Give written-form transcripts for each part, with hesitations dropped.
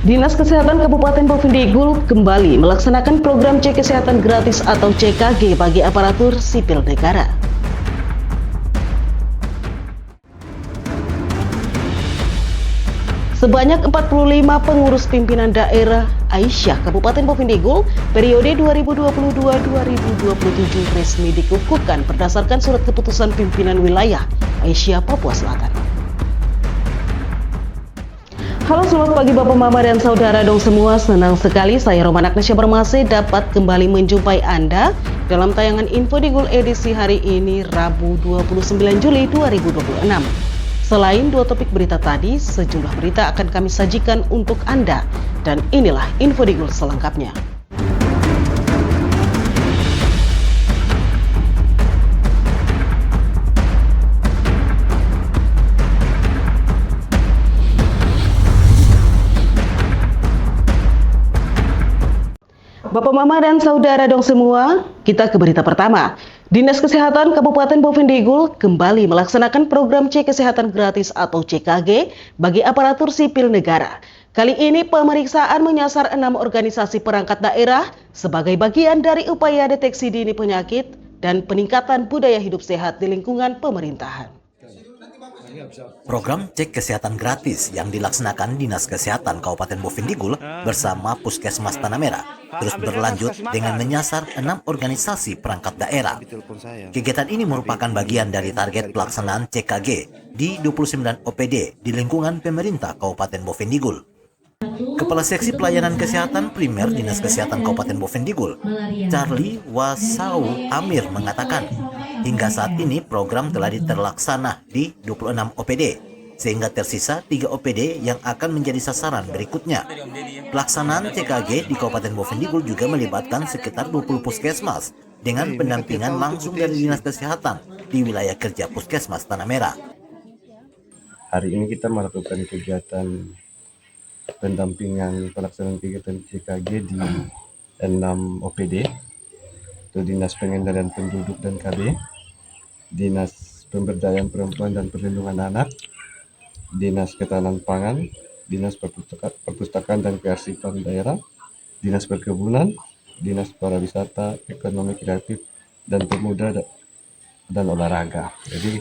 Dinas Kesehatan Kabupaten Bovendigul kembali melaksanakan program cek kesehatan gratis atau CKG bagi aparatur sipil negara. Sebanyak 45 pengurus pimpinan daerah Aisyah Kabupaten Bovendigul periode 2022-2027 resmi dikukuhkan berdasarkan surat keputusan pimpinan wilayah Aisyah Papua Selatan. Halo, selamat pagi Bapak Mama dan Saudara dong semua. Senang sekali saya Roman Agnesya Bermase dapat kembali menjumpai Anda dalam tayangan Info Digul edisi hari ini Rabu 29 Juli 2026. Selain dua topik berita tadi, sejumlah berita akan kami sajikan untuk Anda. Dan inilah Info Digul selengkapnya. Bapak, Mama, dan Saudara dong semua, kita ke berita pertama. Dinas Kesehatan Kabupaten Bovendigul kembali melaksanakan program cek kesehatan gratis atau CKG bagi aparatur sipil negara. Kali ini pemeriksaan menyasar 6 organisasi perangkat daerah sebagai bagian dari upaya deteksi dini penyakit dan peningkatan budaya hidup sehat di lingkungan pemerintahan. Program cek kesehatan gratis yang dilaksanakan Dinas Kesehatan Kabupaten Bovendigul bersama Puskesmas Tanah Merah terus berlanjut dengan menyasar 6 organisasi perangkat daerah. Kegiatan ini merupakan bagian dari target pelaksanaan CKG di 29 OPD di lingkungan pemerintah Kabupaten Bovendigul. Kepala Seksi Pelayanan Kesehatan Primer Dinas Kesehatan Kabupaten Bovendigul, Charlie Wasau Amir mengatakan, hingga saat ini program telah terlaksana di 26 OPD, sehingga tersisa 3 OPD yang akan menjadi sasaran berikutnya. Pelaksanaan CKG di Kabupaten Bovendigul juga melibatkan sekitar 20 puskesmas dengan pendampingan langsung dari Dinas Kesehatan di wilayah kerja Puskesmas Tanah Merah. Hari ini kita melakukan kegiatan pendampingan pelaksanaan kegiatan CKG di 6 OPD, itu Dinas Pengendalian Penduduk dan KB, Dinas Pemberdayaan Perempuan dan Perlindungan Anak, Dinas Ketahanan Pangan, Dinas Perpustakaan dan Kearsipan Daerah, Dinas Perkebunan, Dinas Pariwisata, Ekonomi Kreatif dan Pemuda dan Olahraga. Jadi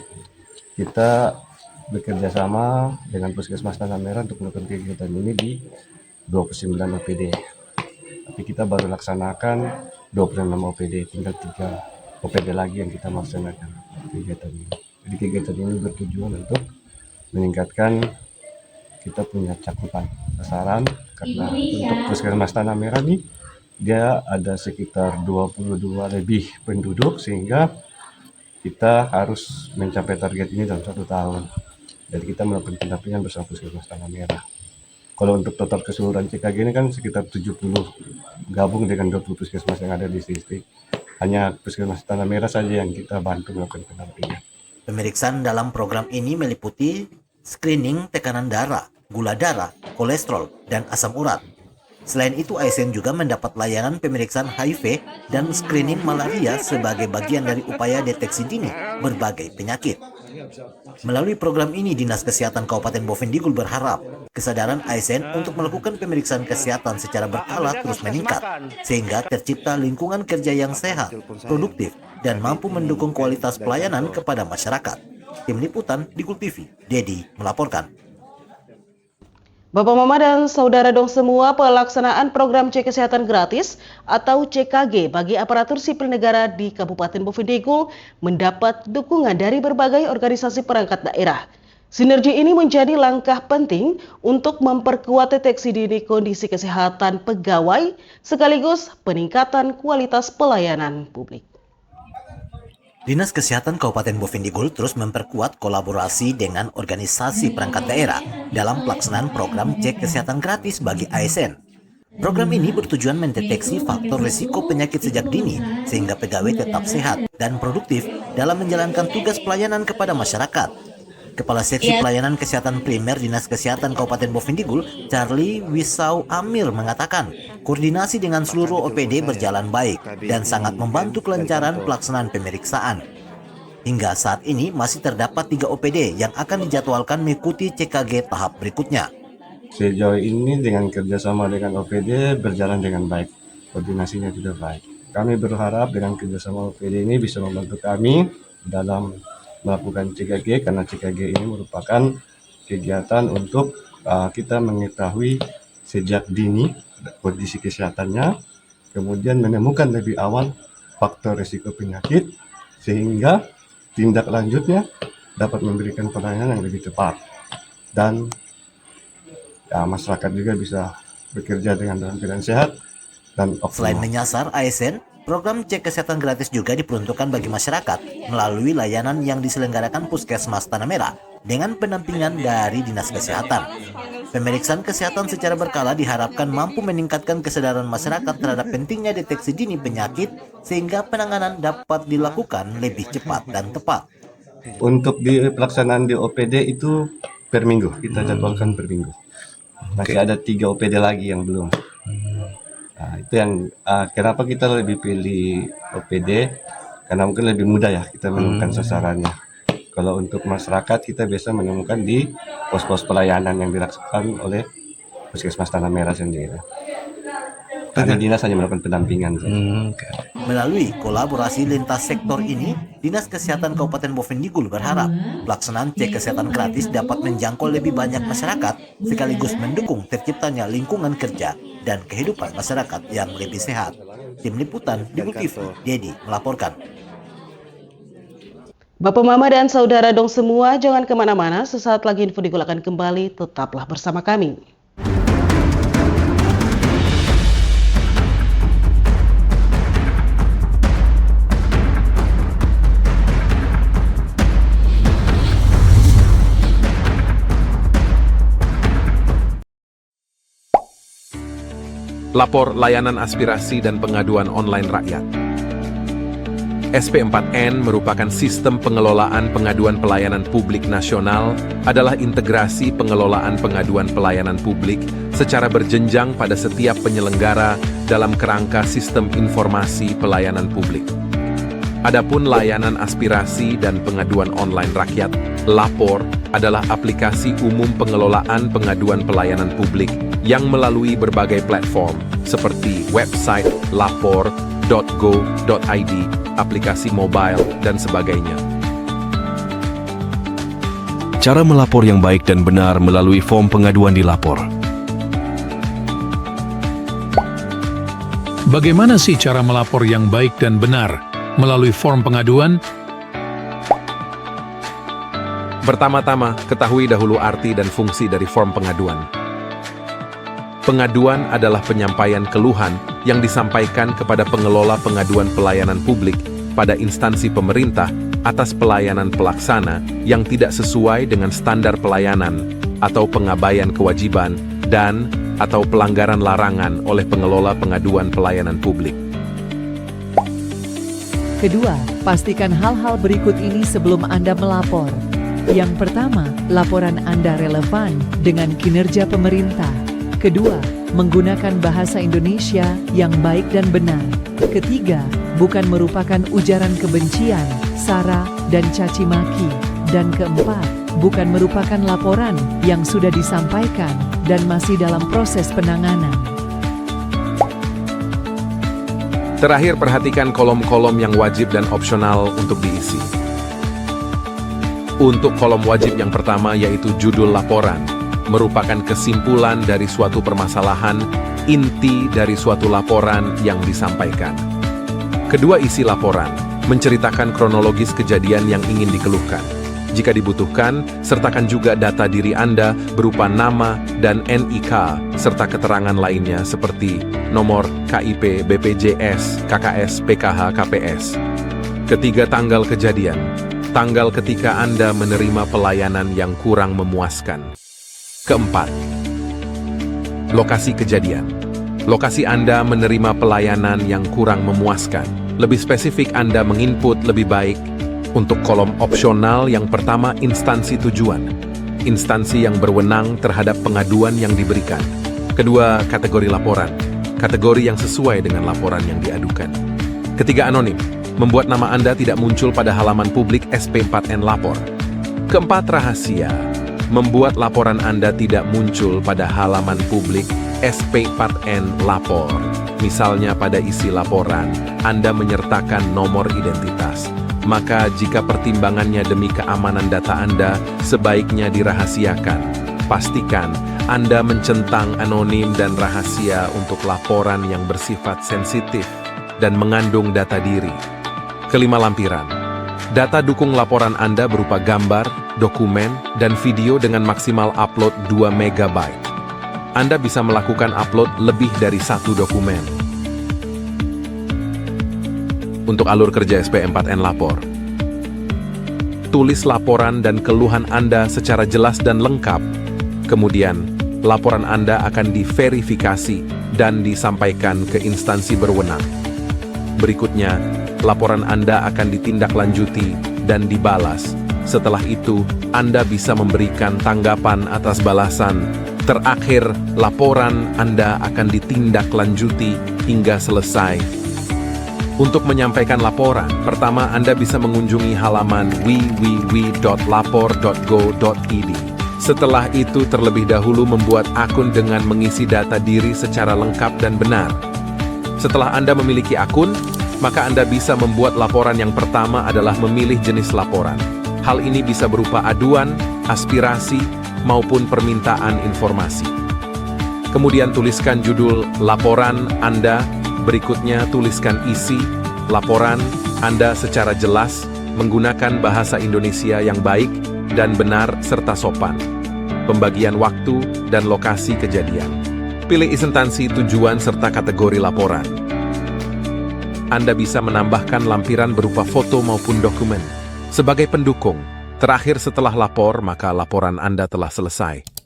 kita bekerja sama dengan Puskesmas Tanah Merah untuk melakukan kegiatan ini di 29 OPD. Tapi kita baru laksanakan 26 OPD, tinggal 3 OPD lagi yang kita melaksanakan kegiatan ini. Jadi kegiatan ini bertujuan untuk meningkatkan kita punya cakupan sasaran, karena untuk Puskesmas Tanah Merah nih dia ada sekitar 22 lebih penduduk, sehingga kita harus mencapai target ini dalam 1 tahun. Jadi kita melakukan pendampingan bersama Puskesmas Tanah Merah. Kalau untuk total keseluruhan CKG ini kan sekitar 70 gabung dengan 20 puskesmas yang ada di distrik. Hanya Puskesmas Tanah Merah saja yang kita bantu melakukan pendampingan. Pemeriksaan dalam program ini meliputi screening tekanan darah, gula darah, kolesterol, dan asam urat. Selain itu, ASN juga mendapat layanan pemeriksaan HIV dan screening malaria sebagai bagian dari upaya deteksi dini berbagai penyakit. Melalui program ini, Dinas Kesehatan Kabupaten Bovendigul berharap kesadaran ASN untuk melakukan pemeriksaan kesehatan secara berkala terus meningkat, sehingga tercipta lingkungan kerja yang sehat, produktif, dan mampu mendukung kualitas pelayanan kepada masyarakat. Tim Liputan Digul TV, Dedi melaporkan. Bapak, Mama, dan Saudara dong semua, pelaksanaan program cek kesehatan gratis atau CKG bagi aparatur sipil negara di Kabupaten Bovendigul mendapat dukungan dari berbagai organisasi perangkat daerah. Sinergi ini menjadi langkah penting untuk memperkuat deteksi dini kondisi kesehatan pegawai sekaligus peningkatan kualitas pelayanan publik. Dinas Kesehatan Kabupaten Bovendigul terus memperkuat kolaborasi dengan organisasi perangkat daerah dalam pelaksanaan program cek kesehatan gratis bagi ASN. Program ini bertujuan mendeteksi faktor risiko penyakit sejak dini sehingga pegawai tetap sehat dan produktif dalam menjalankan tugas pelayanan kepada masyarakat. Kepala Seksi Pelayanan Kesehatan Primer Dinas Kesehatan Kabupaten Bovendigul, Charlie Wasau Amir mengatakan, koordinasi dengan seluruh OPD berjalan baik dan sangat membantu kelancaran pelaksanaan pemeriksaan. Hingga saat ini masih terdapat 3 OPD yang akan dijadwalkan mengikuti CKG tahap berikutnya. Sejauh ini dengan kerjasama dengan OPD berjalan dengan baik, koordinasinya juga baik. Kami berharap dengan kerjasama OPD ini bisa membantu kami dalam melakukan CKG, karena CKG ini merupakan kegiatan untuk kita mengetahui sejak dini kondisi kesehatannya, kemudian menemukan lebih awal faktor risiko penyakit, sehingga tindak lanjutnya dapat memberikan pelayanan yang lebih tepat. Dan masyarakat juga bisa bekerja dengan dalam keadaan sehat dan Selain optimal. menyasar ASN, program cek kesehatan gratis juga diperuntukkan bagi masyarakat melalui layanan yang diselenggarakan Puskesmas Tanah Merah dengan pendampingan dari Dinas Kesehatan. Pemeriksaan kesehatan secara berkala diharapkan mampu meningkatkan kesadaran masyarakat terhadap pentingnya deteksi dini penyakit sehingga penanganan dapat dilakukan lebih cepat dan tepat. Untuk di pelaksanaan di OPD itu per minggu, kita jadwalkan per minggu. Masih ada 3 OPD lagi yang belum. Itu yang kenapa kita lebih pilih OPD, karena mungkin lebih mudah ya kita menemukan sasarannya. Kalau untuk masyarakat kita biasa menemukan di pos-pos pelayanan yang dilaksanakan oleh Puskesmas Tanah Merah sendiri. Kami dinas hanya melakukan pendampingan saja. Melalui kolaborasi lintas sektor ini, Dinas Kesehatan Kabupaten Bovendigul berharap pelaksanaan cek kesehatan gratis dapat menjangkau lebih banyak masyarakat sekaligus mendukung terciptanya lingkungan kerja dan kehidupan masyarakat yang lebih sehat. Tim Liputan Digul TV, Dedi melaporkan. Bapak, Mama, dan Saudara dong semua, jangan kemana-mana. Sesaat lagi info Digul akan kembali, tetaplah bersama kami. Lapor layanan aspirasi dan pengaduan online rakyat. SP4N merupakan sistem pengelolaan pengaduan pelayanan publik nasional, adalah integrasi pengelolaan pengaduan pelayanan publik secara berjenjang pada setiap penyelenggara dalam kerangka sistem informasi pelayanan publik. Adapun layanan aspirasi dan pengaduan online rakyat, Lapor, adalah aplikasi umum pengelolaan pengaduan pelayanan publik yang melalui berbagai platform seperti website lapor.go.id, aplikasi mobile, dan sebagainya. Cara melapor yang baik dan benar melalui form pengaduan di Lapor. Bagaimana sih cara melapor yang baik dan benar melalui form pengaduan? Pertama-tama, ketahui dahulu arti dan fungsi dari form pengaduan. Pengaduan adalah penyampaian keluhan yang disampaikan kepada pengelola pengaduan pelayanan publik pada instansi pemerintah atas pelayanan pelaksana yang tidak sesuai dengan standar pelayanan atau pengabaian kewajiban dan atau pelanggaran larangan oleh pengelola pengaduan pelayanan publik. Kedua, pastikan hal-hal berikut ini sebelum Anda melapor. Yang pertama, laporan Anda relevan dengan kinerja pemerintah. Kedua, menggunakan bahasa Indonesia yang baik dan benar. Ketiga, bukan merupakan ujaran kebencian, sara, dan caci maki. Dan keempat, bukan merupakan laporan yang sudah disampaikan dan masih dalam proses penanganan. Terakhir, perhatikan kolom-kolom yang wajib dan opsional untuk diisi. Untuk kolom wajib yang pertama yaitu judul laporan, merupakan kesimpulan dari suatu permasalahan, inti dari suatu laporan yang disampaikan. Kedua, isi laporan, menceritakan kronologis kejadian yang ingin dikeluhkan. Jika dibutuhkan, sertakan juga data diri Anda berupa nama dan NIK, serta keterangan lainnya seperti nomor KIP, BPJS, KKS, PKH, KPS. Ketiga, tanggal kejadian. Tanggal ketika Anda menerima pelayanan yang kurang memuaskan. Keempat, lokasi kejadian. Lokasi Anda menerima pelayanan yang kurang memuaskan. Lebih spesifik, Anda menginput lebih baik. Untuk kolom opsional yang pertama, instansi tujuan. Instansi yang berwenang terhadap pengaduan yang diberikan. Kedua, kategori laporan. Kategori yang sesuai dengan laporan yang diadukan. Ketiga, anonim. Membuat nama Anda tidak muncul pada halaman publik SP4N Lapor. Keempat, rahasia. membuat laporan Anda tidak muncul pada halaman publik SP4N Lapor. Misalnya pada isi laporan, Anda menyertakan nomor identitas. Maka jika pertimbangannya demi keamanan data Anda, sebaiknya dirahasiakan. Pastikan Anda mencentang anonim dan rahasia untuk laporan yang bersifat sensitif dan mengandung data diri. Kelima lampiran. Data dukung laporan Anda berupa gambar, dokumen, dan video dengan maksimal upload 2 MB. Anda bisa melakukan upload lebih dari 1 dokumen. Untuk alur kerja SP4N Lapor. Tulis laporan dan keluhan Anda secara jelas dan lengkap. Kemudian, laporan Anda akan diverifikasi dan disampaikan ke instansi berwenang. Berikutnya, laporan Anda akan ditindaklanjuti dan dibalas. Setelah itu, Anda bisa memberikan tanggapan atas balasan. Terakhir, laporan Anda akan ditindaklanjuti hingga selesai. Untuk menyampaikan laporan, pertama Anda bisa mengunjungi halaman www.lapor.go.id. Setelah itu, terlebih dahulu membuat akun dengan mengisi data diri secara lengkap dan benar. Setelah Anda memiliki akun, maka Anda bisa membuat laporan. Yang pertama adalah memilih jenis laporan. Hal ini bisa berupa aduan, aspirasi, maupun permintaan informasi. Kemudian tuliskan judul laporan Anda. Berikutnya tuliskan isi laporan Anda secara jelas, menggunakan bahasa Indonesia yang baik dan benar serta sopan. Pembagian waktu dan lokasi kejadian. Pilih instansi tujuan serta kategori laporan. Anda bisa menambahkan lampiran berupa foto maupun dokumen. Sebagai pendukung, terakhir setelah lapor, maka laporan Anda telah selesai.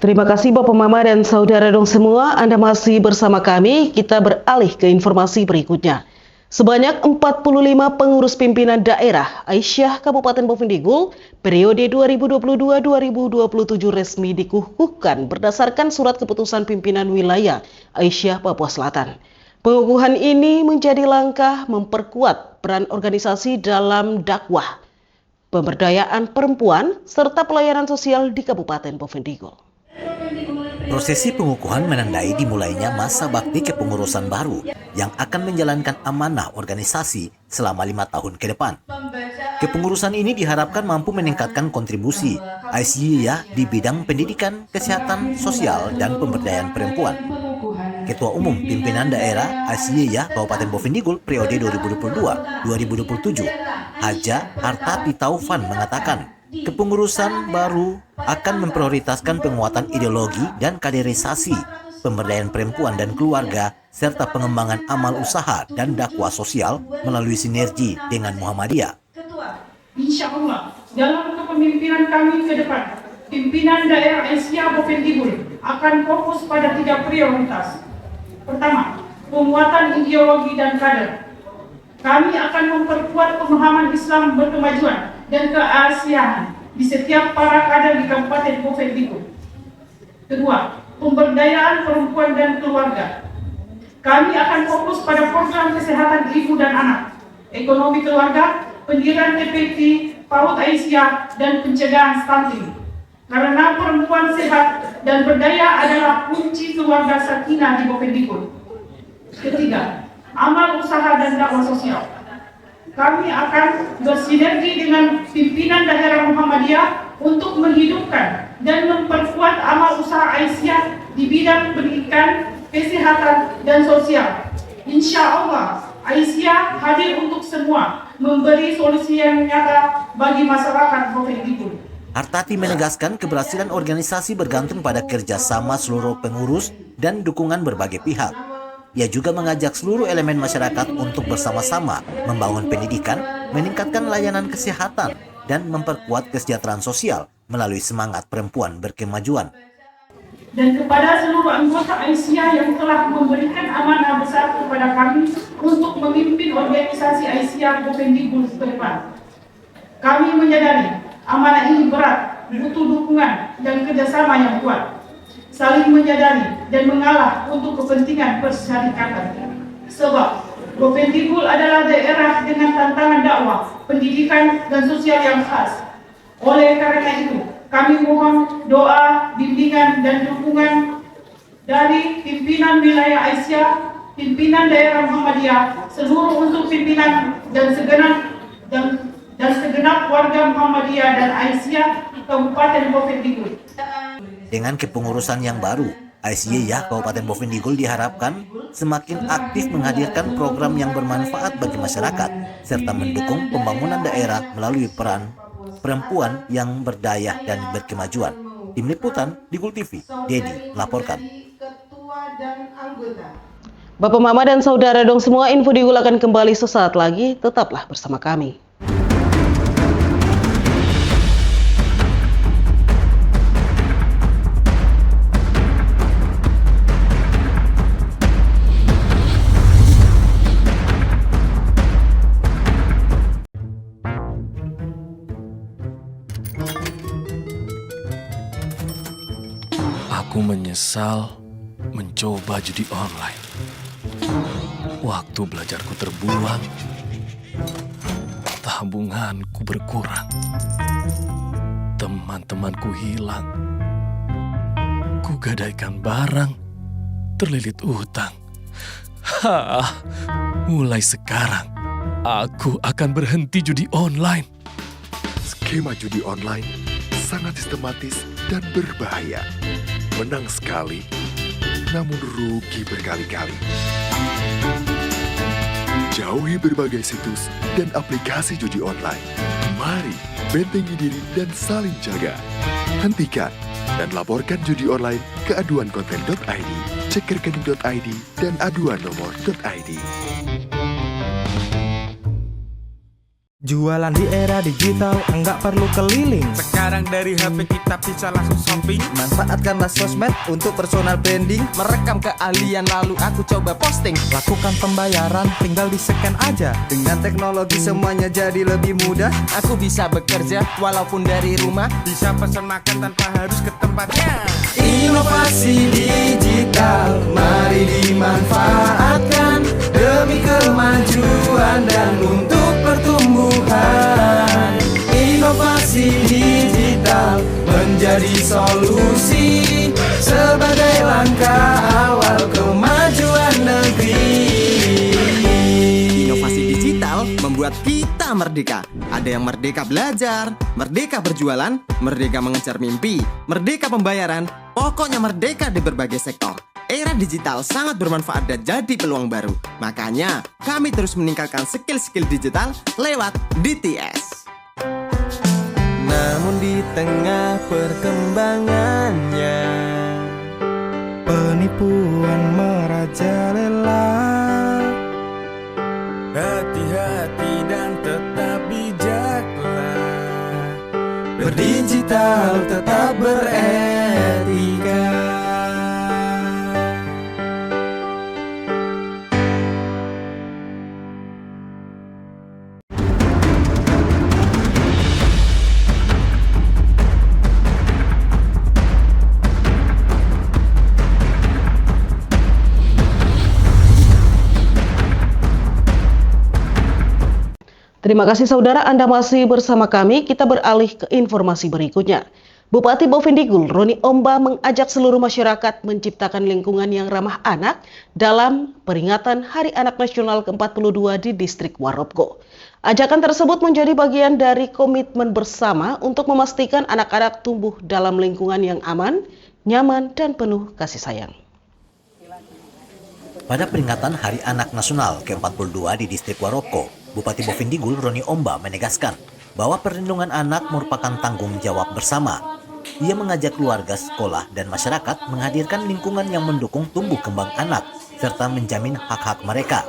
Terima kasih Bapak Mama dan Saudara dong semua, Anda masih bersama kami. Kita beralih ke informasi berikutnya. Sebanyak 45 pengurus pimpinan daerah Aisyah Kabupaten Bovendigul periode 2022-2027 resmi dikukuhkan berdasarkan surat keputusan pimpinan wilayah Aisyah Papua Selatan. Pengukuhan ini menjadi langkah memperkuat peran organisasi dalam dakwah, pemberdayaan perempuan, serta pelayanan sosial di Kabupaten Bovendigul. Prosesi pengukuhan menandai dimulainya masa bakti kepengurusan baru yang akan menjalankan amanah organisasi selama 5 tahun ke depan. Kepengurusan ini diharapkan mampu meningkatkan kontribusi Aisyah di bidang pendidikan, kesehatan, sosial, dan pemberdayaan perempuan. Ketua Umum Pimpinan Daerah Aisyah Kabupaten Bovendigul periode 2022-2027, Haja Artati Taufan mengatakan, kepengurusan baru akan memprioritaskan penguatan ideologi dan kaderisasi, pemberdayaan perempuan dan keluarga, serta pengembangan amal usaha dan dakwah sosial melalui sinergi dengan Muhammadiyah. Insya Allah, dalam kepemimpinan kami ke depan, pimpinan daerah Aisyah Bovendigul akan fokus pada 3 prioritas. Pertama, penguatan ideologi dan kader. Kami akan memperkuat pemahaman Islam berkemajuan dan keasiaan di setiap para kader di Kabupaten Bovendigul. Kedua, pemberdayaan perempuan dan keluarga. Kami akan fokus pada program kesehatan ibu dan anak, ekonomi keluarga, pendirian TPT, PAUD Aisyah, dan pencegahan stunting. Karena perempuan sehat dan berdaya adalah kunci keluarga sakinah di Bovendigul. Ketiga, amal usaha dan dakwah sosial. Kami akan bersinergi dengan pimpinan daerah Muhammadiyah untuk menghidupkan dan memperkuat amal usaha Aisyah di bidang pendidikan, kesehatan, dan sosial. Insya Allah, Aisyah hadir untuk semua, memberi solusi yang nyata bagi masyarakat Bovendigul. Artati menegaskan keberhasilan organisasi bergantung pada kerjasama seluruh pengurus dan dukungan berbagai pihak. Ia juga mengajak seluruh elemen masyarakat untuk bersama-sama membangun pendidikan, meningkatkan layanan kesehatan, dan memperkuat kesejahteraan sosial melalui semangat perempuan berkemajuan. dan kepada seluruh anggota Aisyah yang telah memberikan amanah besar kepada kami untuk memimpin organisasi Aisyah Bovendigul ke depan. Kami menyadari amanah ini berat, butuh dukungan dan kerjasama yang kuat, saling menyadari dan mengalah untuk kepentingan persyarikatan. Sebab Bovendigul adalah daerah dengan tantangan dakwah, pendidikan dan sosial yang khas. Oleh karena itu, kami mohon doa, bimbingan dan dukungan dari pimpinan wilayah Aisyah, pimpinan daerah Muhammadiyah, seluruh unsur pimpinan dan segenap warga Muhammadiyah dan Aisyah Kabupaten Bovendigul. Dengan kepengurusan yang baru, Aisyah Kabupaten Bovendigul diharapkan semakin aktif menghadirkan program yang bermanfaat bagi masyarakat serta mendukung pembangunan daerah melalui peran perempuan yang berdaya dan berkemajuan. Tim Liputan Digul TV, Dedi melaporkan. Bapak Mama dan Saudara dong semua, info Digul akan kembali sesaat lagi. Tetaplah bersama kami. Aku menyesal mencoba judi online. Waktu belajarku terbuang, tabunganku berkurang, teman-temanku hilang, kugadaikan barang, terlilit utang. Mulai sekarang, aku akan berhenti judi online. Skema judi online sangat sistematis dan berbahaya. Menang sekali, namun rugi berkali-kali. Jauhi berbagai situs dan aplikasi judi online. Mari bentengi diri dan saling jaga. Hentikan dan laporkan judi online ke aduankonten.id, cekerkening.id, dan aduannomor.id. Jualan di era digital, enggak perlu keliling. Sekarang dari HP kita bisa langsung shopping. Manfaatkanlah sosmed untuk personal branding. Merekam keahlian lalu aku coba posting. Lakukan pembayaran, tinggal di-scan aja. Dengan teknologi semuanya jadi lebih mudah. Aku bisa bekerja walaupun dari rumah. Bisa pesan makan tanpa harus ke tempatnya. Inovasi digital, mari dimanfaatkan demi kemajuan dan untuk pertumbuhan. Inovasi digital menjadi solusi sebagai langkah awal kemajuan negeri. Inovasi digital membuat kita merdeka. Ada yang merdeka belajar, merdeka berjualan, merdeka mengejar mimpi, merdeka pembayaran, pokoknya merdeka di berbagai sektor. Era digital sangat bermanfaat dan jadi peluang baru. Makanya, kami terus meningkatkan skill-skill digital lewat DTS. Namun di tengah perkembangannya, penipuan merajalela. Hati-hati dan tetap bijaklah. Berdigital tetap beretika. Terima kasih saudara, Anda masih bersama kami. Kita beralih ke informasi berikutnya. Bupati Bovendigul, Roni Omba, mengajak seluruh masyarakat menciptakan lingkungan yang ramah anak dalam peringatan Hari Anak Nasional ke-42 di Distrik Waropgo. Ajakan tersebut menjadi bagian dari komitmen bersama untuk memastikan anak-anak tumbuh dalam lingkungan yang aman, nyaman, dan penuh kasih sayang. Pada peringatan Hari Anak Nasional ke-42 di Distrik Waropgo, Bupati Bovendigul Roni Omba menegaskan bahwa perlindungan anak merupakan tanggung jawab bersama. Ia mengajak keluarga, sekolah, dan masyarakat menghadirkan lingkungan yang mendukung tumbuh kembang anak serta menjamin hak-hak mereka.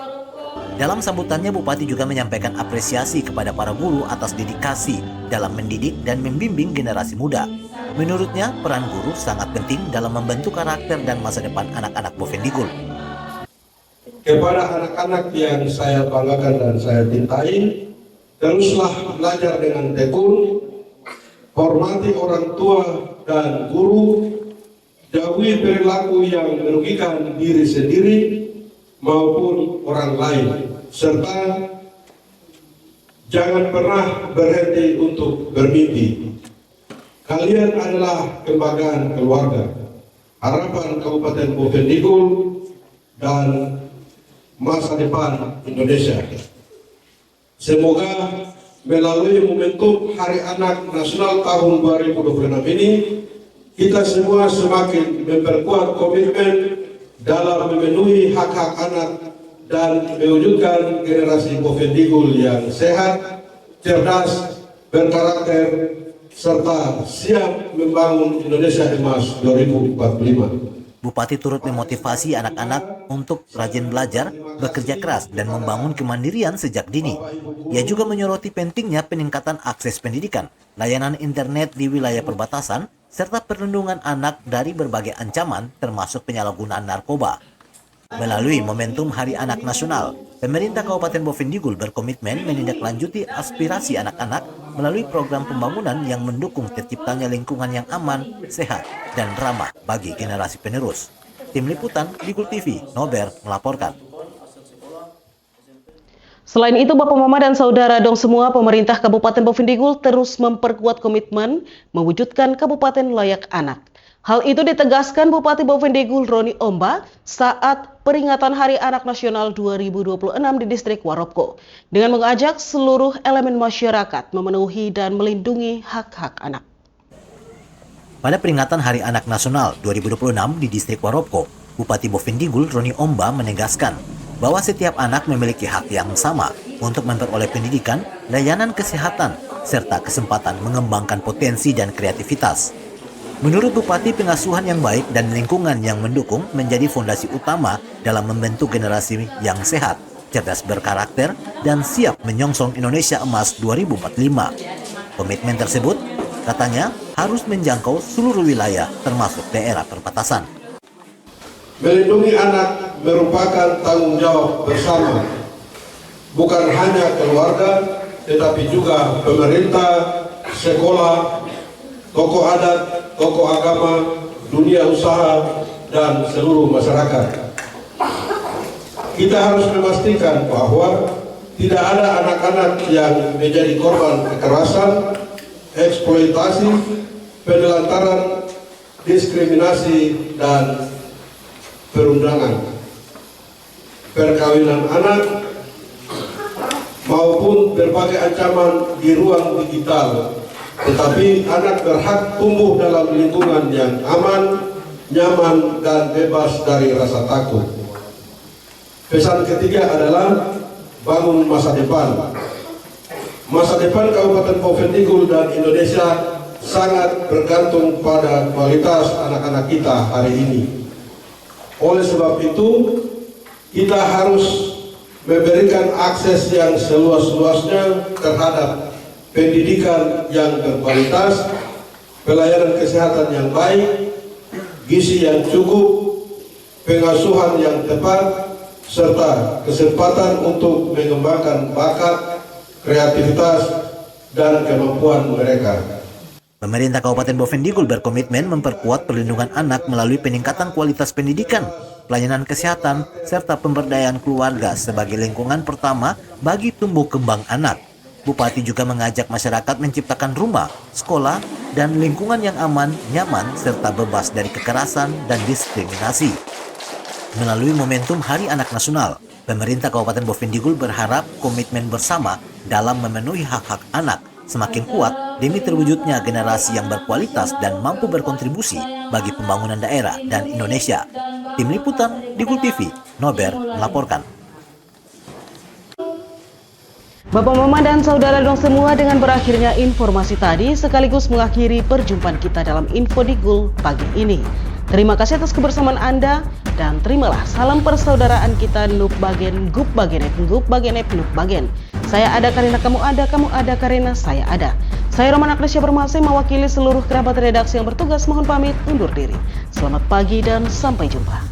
Dalam sambutannya, Bupati juga menyampaikan apresiasi kepada para guru atas dedikasi dalam mendidik dan membimbing generasi muda. Menurutnya, peran guru sangat penting dalam membentuk karakter dan masa depan anak-anak Bovendigul. Kepada anak-anak yang saya banggakan dan saya cintai, teruslah belajar dengan tekun, hormati orang tua dan guru, jauhi perilaku yang merugikan diri sendiri maupun orang lain, serta jangan pernah berhenti untuk bermimpi. Kalian adalah kebanggaan keluarga, harapan Kabupaten Bovendigul, dan masa depan Indonesia. Semoga melalui momentum Hari Anak Nasional tahun 2026 ini, kita semua semakin memperkuat komitmen dalam memenuhi hak-hak anak dan mewujudkan generasi Bovendigul yang sehat, cerdas, berkarakter, serta siap membangun Indonesia Emas 2045. Bupati turut memotivasi anak-anak untuk rajin belajar, bekerja keras, dan membangun kemandirian sejak dini. Ia juga menyoroti pentingnya peningkatan akses pendidikan, layanan internet di wilayah perbatasan, serta perlindungan anak dari berbagai ancaman termasuk penyalahgunaan narkoba. Melalui momentum Hari Anak Nasional, pemerintah Kabupaten Bovendigul berkomitmen menindaklanjuti aspirasi anak-anak melalui program pembangunan yang mendukung terciptanya lingkungan yang aman, sehat, dan ramah bagi generasi penerus. Tim Liputan Digul TV, Nober melaporkan. Selain itu, Bapak Mama dan Saudara dong semua, pemerintah Kabupaten Bovendigul terus memperkuat komitmen mewujudkan Kabupaten Layak Anak. Hal itu ditegaskan Bupati Bovendigul Roni Omba saat peringatan Hari Anak Nasional 2026 di Distrik Waropko dengan mengajak seluruh elemen masyarakat memenuhi dan melindungi hak-hak anak. Pada peringatan Hari Anak Nasional 2026 di Distrik Waropko, Bupati Bovendigul Roni Omba menegaskan bahwa setiap anak memiliki hak yang sama untuk memperoleh pendidikan, layanan kesehatan, serta kesempatan mengembangkan potensi dan kreativitas. Menurut Bupati, pengasuhan yang baik dan lingkungan yang mendukung menjadi fondasi utama dalam membentuk generasi yang sehat, cerdas berkarakter, dan siap menyongsong Indonesia Emas 2045. Komitmen tersebut, katanya, harus menjangkau seluruh wilayah termasuk daerah perbatasan. Melindungi anak merupakan tanggung jawab bersama, bukan hanya keluarga, tetapi juga pemerintah, sekolah, tokoh adat, tokoh agama, dunia usaha, dan seluruh masyarakat. Kita harus memastikan bahwa tidak ada anak-anak yang menjadi korban kekerasan, eksploitasi, penelantaran, diskriminasi, dan perundangan, perkawinan anak, maupun berbagai ancaman di ruang digital. Tetapi anak berhak tumbuh dalam lingkungan yang aman, nyaman, dan bebas dari rasa takut. Pesan ketiga adalah bangun masa depan. Masa depan Kabupaten Bovendigul dan Indonesia sangat bergantung pada kualitas anak-anak kita hari ini. Oleh sebab itu, kita harus memberikan akses yang seluas-luasnya terhadap pendidikan yang berkualitas, pelayanan kesehatan yang baik, gizi yang cukup, pengasuhan yang tepat, serta kesempatan untuk mengembangkan bakat, kreativitas, dan kemampuan mereka. Pemerintah Kabupaten Bovendigul berkomitmen memperkuat perlindungan anak melalui peningkatan kualitas pendidikan, pelayanan kesehatan, serta pemberdayaan keluarga sebagai lingkungan pertama bagi tumbuh kembang anak. Bupati juga mengajak masyarakat menciptakan rumah, sekolah, dan lingkungan yang aman, nyaman, serta bebas dari kekerasan dan diskriminasi. Melalui momentum Hari Anak Nasional, pemerintah Kabupaten Bovendigul berharap komitmen bersama dalam memenuhi hak-hak anak semakin kuat demi terwujudnya generasi yang berkualitas dan mampu berkontribusi bagi pembangunan daerah dan Indonesia. Tim Liputan Digul TV, Nober melaporkan. Bapak, Mama, dan Saudara dong semua, dengan berakhirnya informasi tadi sekaligus mengakhiri perjumpaan kita dalam Info Digul pagi ini. Terima kasih atas kebersamaan Anda dan terimalah salam persaudaraan kita Nup Bagen, Gup Bagenet, Gup Bagenet, Nup Bagen. Saya ada Karina, kamu ada Karina, saya ada. Saya Roman Agnesya Bermasi mewakili seluruh kerabat redaksi yang bertugas mohon pamit undur diri. Selamat pagi dan sampai jumpa.